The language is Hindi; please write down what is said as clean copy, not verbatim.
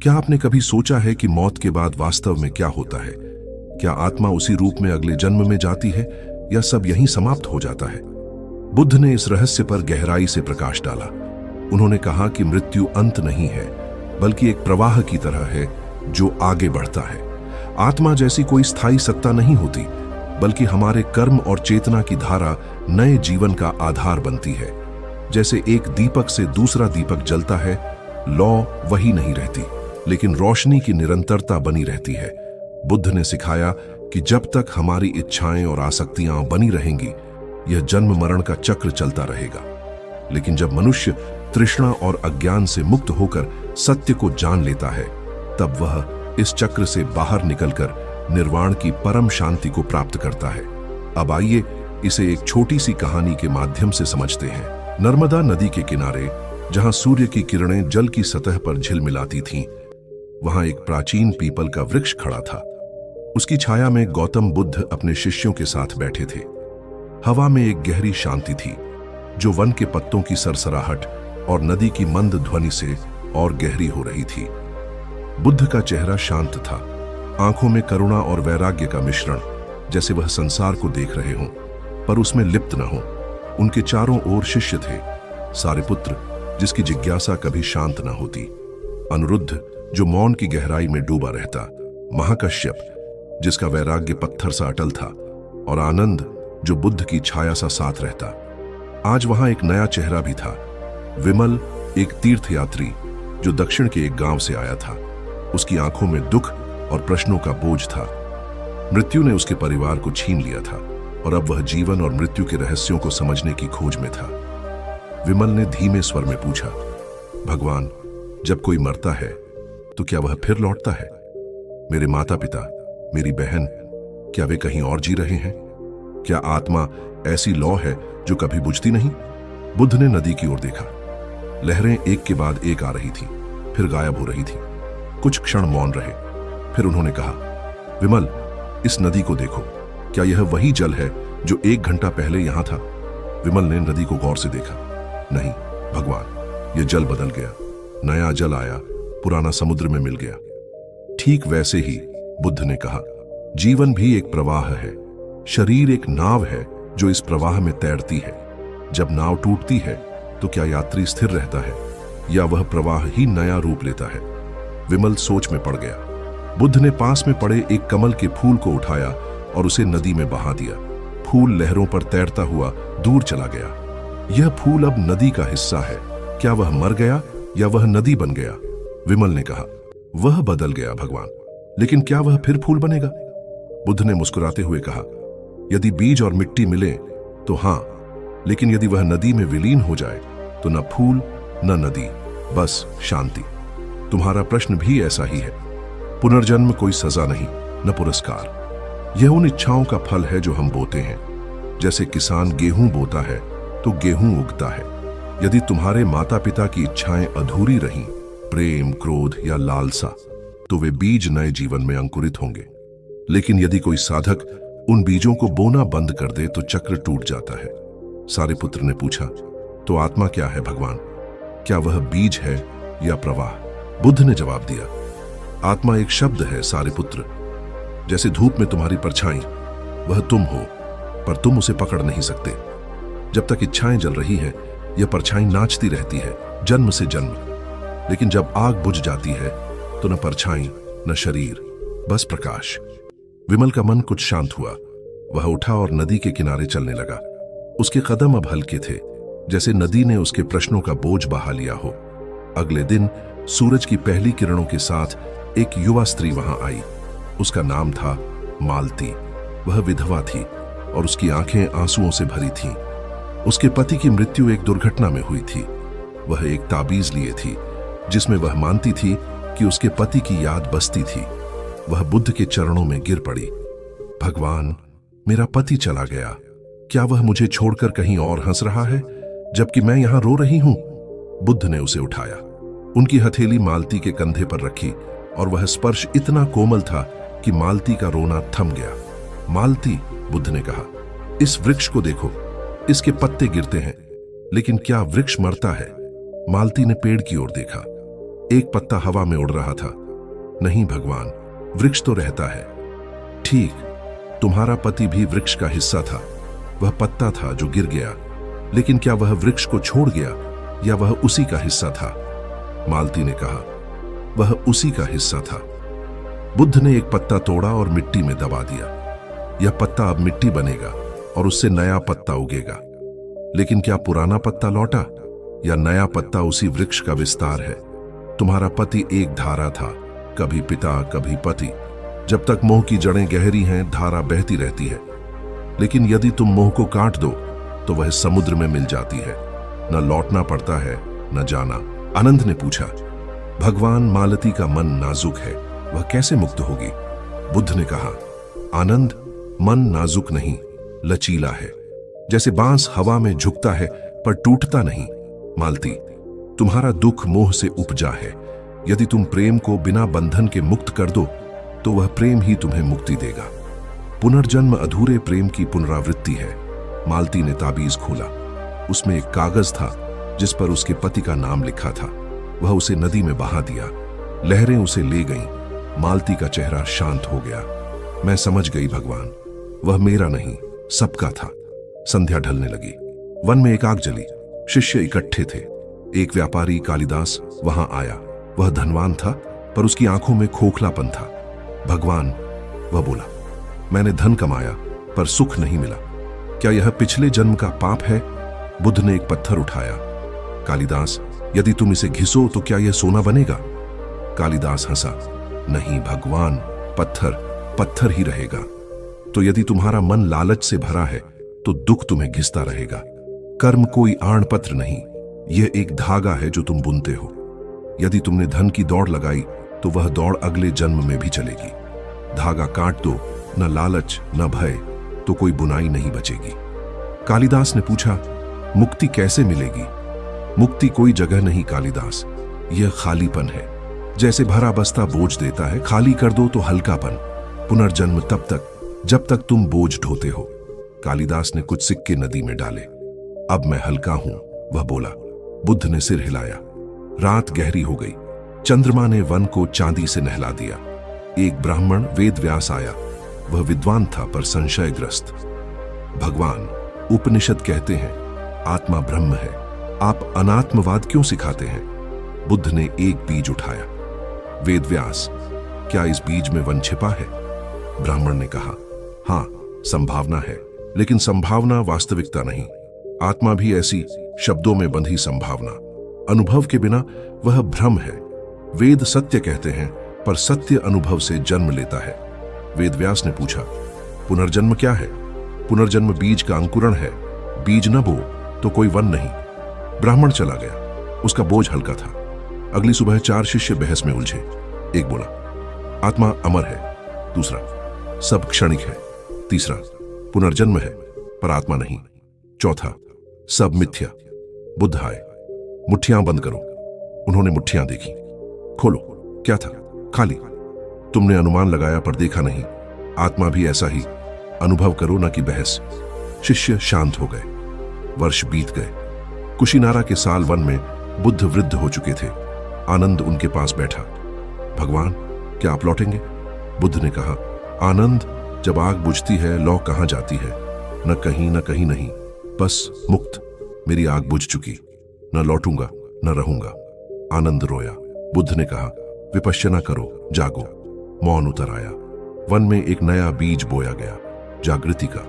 क्या आपने कभी सोचा है कि मौत के बाद वास्तव में क्या होता है? क्या आत्मा उसी रूप में अगले जन्म में जाती है या सब यहीं समाप्त हो जाता है? बुद्ध ने इस रहस्य पर गहराई से प्रकाश डाला। उन्होंने कहा कि मृत्यु अंत नहीं है, बल्कि एक प्रवाह की तरह है जो आगे बढ़ता है। आत्मा जैसी कोई स्थायी सत्ता नहीं होती, बल्कि हमारे कर्म और चेतना की धारा नए जीवन का आधार बनती है। जैसे एक दीपक से दूसरा दीपक जलता है, लौ वही नहीं रहती, लेकिन रोशनी की निरंतरता बनी रहती है। बुद्ध ने सिखाया कि जब तक हमारी इच्छाएं और आसक्तियां बनी रहेंगी, यह जन्म मरण का चक्र चलता रहेगा। लेकिन जब मनुष्य तृष्णा और अज्ञान से मुक्त होकर सत्य को जान लेता है, तब वह इस चक्र से बाहर निकलकर निर्वाण की परम शांति को प्राप्त करता है। अब आइए इसे एक छोटी सी कहानी के माध्यम से समझते हैं। नर्मदा नदी के किनारे, जहां सूर्य की किरणें जल की सतह पर झिलमिलाती थीं, वहां एक प्राचीन पीपल का वृक्ष खड़ा था। उसकी छाया में गौतम बुद्ध अपने शिष्यों के साथ बैठे थे। हवा में एक गहरी शांति थी, जो वन के पत्तों की सरसराहट और नदी की मंद ध्वनि से और गहरी हो रही थी। बुद्ध का चेहरा शांत था, आंखों में करुणा और वैराग्य का मिश्रण, जैसे वह संसार को देख रहे हों, पर उसमें लिप्त न हो। उनके चारों ओर शिष्य थे, सारिपुत्र, जिसकी जिज्ञासा कभी शांत न होती, अनिरुद्ध, जो मौन की गहराई में डूबा रहता, महाकश्यप, जिसका वैराग्य पत्थर सा अटल था, और आनंद, जो बुद्ध की छाया सा साथ रहता। आज वहां एक नया चेहरा भी था, विमल, एक तीर्थयात्री जो दक्षिण के एक गांव से आया था। उसकी आंखों में दुख और प्रश्नों का बोझ था। मृत्यु ने उसके परिवार को छीन लिया था और अब वह जीवन और मृत्यु के रहस्यों को समझने की खोज में था। विमल ने धीमे स्वर में पूछा, भगवान, जब कोई मरता है तो क्या वह फिर लौटता है? मेरे माता पिता, मेरी बहन, क्या वे कहीं और जी रहे हैं? क्या आत्मा ऐसी लौ है जो कभी बुझती नहीं? बुद्ध ने नदी की ओर देखा। लहरें एक के बाद एक आ रही थीं, फिर गायब हो रही थीं। कुछ क्षण मौन रहे, फिर उन्होंने कहा, विमल, इस नदी को देखो। क्या यह वही जल है जो 1 घंटा पहले यहां था? विमल ने नदी को गौर से देखा। नहीं भगवान, यह जल बदल गया। नया जल आया, पुराना समुद्र में मिल गया। ठीक वैसे ही, बुद्ध ने कहा, जीवन भी एक प्रवाह है। शरीर एक नाव है जो इस प्रवाह में तैरती है। जब नाव टूटती है तो क्या यात्री स्थिर रहता है या वह प्रवाह ही नया रूप लेता है? विमल सोच में पड़ गया। बुद्ध ने पास में पड़े एक कमल के फूल को उठाया और उसे नदी में बहा दिया। फूल लहरों पर तैरता हुआ दूर चला गया। यह फूल अब नदी का हिस्सा है। क्या वह मर गया या वह नदी बन गया? विमल ने कहा, वह बदल गया भगवान, लेकिन क्या वह फिर फूल बनेगा? बुद्ध ने मुस्कुराते हुए कहा, यदि बीज और मिट्टी मिले तो हां, लेकिन यदि वह नदी में विलीन हो जाए तो न फूल न नदी, बस शांति। तुम्हारा प्रश्न भी ऐसा ही है। पुनर्जन्म कोई सजा नहीं, न पुरस्कार। यह उन इच्छाओं का फल है जो हम बोते हैं। जैसे किसान गेहूं बोता है तो गेहूं उगता है। यदि तुम्हारे माता पिता की इच्छाएं अधूरी रहीं, प्रेम, क्रोध या लालसा, तो वे बीज नए जीवन में अंकुरित होंगे। लेकिन यदि कोई साधक उन बीजों को बोना बंद कर दे तो चक्र टूट जाता है। सारिपुत्र ने पूछा, तो आत्मा क्या है भगवान? क्या वह बीज है या प्रवाह? बुद्ध ने जवाब दिया, आत्मा एक शब्द है सारिपुत्र। जैसे धूप में तुम्हारी परछाई, वह तुम हो, पर तुम उसे पकड़ नहीं सकते। जब तक इच्छाएं जल रही है, यह परछाई नाचती रहती है, जन्म से जन्म। लेकिन जब आग बुझ जाती है तो न परछाई न शरीर, बस प्रकाश। विमल का मन कुछ शांत हुआ। वह उठा और नदी के किनारे चलने लगा। उसके कदम अब हल्के थे, जैसे नदी ने उसके प्रश्नों का बोझ बहा लिया हो। अगले दिन सूरज की पहली किरणों के साथ एक युवा स्त्री वहां आई। उसका नाम था मालती। वह विधवा थी और उसकी आंखें आंसुओं से भरी थीं। उसके पति की मृत्यु एक दुर्घटना में हुई थी। वह एक ताबीज लिए थी जिसमें वह मानती थी कि उसके पति की याद बसती थी। वह बुद्ध के चरणों में गिर पड़ी। भगवान, मेरा पति चला गया। क्या वह मुझे छोड़कर कहीं और हंस रहा है जबकि मैं यहां रो रही हूं? बुद्ध ने उसे उठाया, उनकी हथेली मालती के कंधे पर रखी और वह स्पर्श इतना कोमल था कि मालती का रोना थम गया। मालती, बुद्ध ने कहा, इस वृक्ष को देखो, इसके पत्ते गिरते हैं, लेकिन क्या वृक्ष मरता है? मालती ने पेड़ की ओर देखा। एक पत्ता हवा में उड़ रहा था। नहीं भगवान, वृक्ष तो रहता है। ठीक, तुम्हारा पति भी वृक्ष का हिस्सा था। वह पत्ता था जो गिर गया, लेकिन क्या वह वृक्ष को छोड़ गया या वह उसी का हिस्सा था? मालती ने कहा, वह उसी का हिस्सा था। बुद्ध ने एक पत्ता तोड़ा और मिट्टी में दबा दिया। यह पत्ता अब मिट्टी बनेगा और उससे नया पत्ता उगेगा। लेकिन क्या पुराना पत्ता लौटा या नया पत्ता उसी वृक्ष का विस्तार है? तुम्हारा पति एक धारा था, कभी पिता कभी पति। जब तक मोह की जड़ें गहरी हैं, धारा बहती रहती है। लेकिन यदि तुम मोह को काट दो तो वह समुद्र में मिल जाती है। न लौटना पड़ता है न जाना। आनंद ने पूछा, भगवान, मालती का मन नाजुक है, वह कैसे मुक्त होगी? बुद्ध ने कहा, आनंद, मन नाजुक नहीं, लचीला है। जैसे बांस हवा में झुकता है पर टूटता नहीं। मालती, तुम्हारा दुख मोह से उपजा है। यदि तुम प्रेम को बिना बंधन के मुक्त कर दो तो वह प्रेम ही तुम्हें मुक्ति देगा। पुनर्जन्म अधूरे प्रेम की पुनरावृत्ति है। मालती ने ताबीज खोला। उसमें एक कागज था जिस पर उसके पति का नाम लिखा था। वह उसे नदी में बहा दिया। लहरें उसे ले गईं। मालती का चेहरा शांत हो गया। मैं समझ गई भगवान, वह मेरा नहीं, सबका था। संध्या ढलने लगी। वन में एक आग जली। शिष्य इकट्ठे थे। एक व्यापारी कालिदास वहां आया। वह धनवान था पर उसकी आंखों में खोखलापन था। भगवान, वह बोला, मैंने धन कमाया पर सुख नहीं मिला। क्या यह पिछले जन्म का पाप है? बुद्ध ने एक पत्थर उठाया। कालिदास, यदि तुम इसे घिसो तो क्या यह सोना बनेगा? कालिदास हंसा, नहीं भगवान, पत्थर पत्थर ही रहेगा। तो यदि तुम्हारा मन लालच से भरा है तो दुख तुम्हें घिसता रहेगा। कर्म कोई आणपत्र नहीं, यह एक धागा है जो तुम बुनते हो। यदि तुमने धन की दौड़ लगाई तो वह दौड़ अगले जन्म में भी चलेगी। धागा काट दो, न लालच न भय, तो कोई बुनाई नहीं बचेगी। कालिदास ने पूछा, मुक्ति कैसे मिलेगी? मुक्ति कोई जगह नहीं कालिदास, यह खालीपन है। जैसे भरा बस्ता बोझ देता है, खाली कर दो तो हल्कापन। पुनर्जन्म तब तक जब तक तुम बोझ ढोते हो। कालिदास ने कुछ सिक्के नदी में डाले। अब मैं हल्का हूं, वह बोला। बुद्ध ने सिर हिलाया। रात गहरी हो गई। चंद्रमा ने वन को चांदी से नहला दिया। एक ब्राह्मण वेद व्यास आया। वह विद्वान था पर संशयग्रस्त। भगवान, उपनिषद कहते हैं आत्मा ब्रह्म है, आप अनात्मवाद क्यों सिखाते हैं? बुद्ध ने एक बीज उठाया। वेद व्यास, क्या इस बीज में वन छिपा है? ब्राह्मण ने कहा, हां, संभावना है, लेकिन संभावना वास्तविकता नहीं। आत्मा भी ऐसी शब्दों में बंधी संभावना। अनुभव के बिना वह भ्रम है। वेद सत्य कहते हैं पर सत्य अनुभव से जन्म लेता है। वेदव्यास ने पूछा, पुनर्जन्म क्या है? पुनर्जन्म बीज का अंकुरण है। बीज न बो तो कोई वन नहीं। ब्राह्मण चला गया। उसका बोझ हल्का था। अगली सुबह 4 शिष्य बहस में उलझे। एक बोला, आत्मा अमर है। दूसरा, सब क्षणिक है। तीसरा, पुनर्जन्म है पर आत्मा नहीं। चौथा, सब मिथ्या। बुद्ध आए। मुट्ठियां बंद करो। उन्होंने मुट्ठियां देखी। खोलो। क्या था? खाली। तुमने अनुमान लगाया पर देखा नहीं। आत्मा भी ऐसा ही। अनुभव करो न कि बहस। शिष्य शांत हो गए। वर्ष बीत गए। कुशीनारा के साल वन में बुद्ध वृद्ध हो चुके थे। आनंद उनके पास बैठा। भगवान, क्या आप लौटेंगे? बुद्ध ने कहा, आनंद, जब आग बुझती है लौ कहां जाती है? न कहीं नहीं, बस मुक्त। मेरी आग बुझ चुकी, न लौटूंगा न रहूंगा। आनंद रोया। बुद्ध ने कहा, विपश्यना करो, जागो। मौन उतर आया। वन में एक नया बीज बोया गया, जागृति का।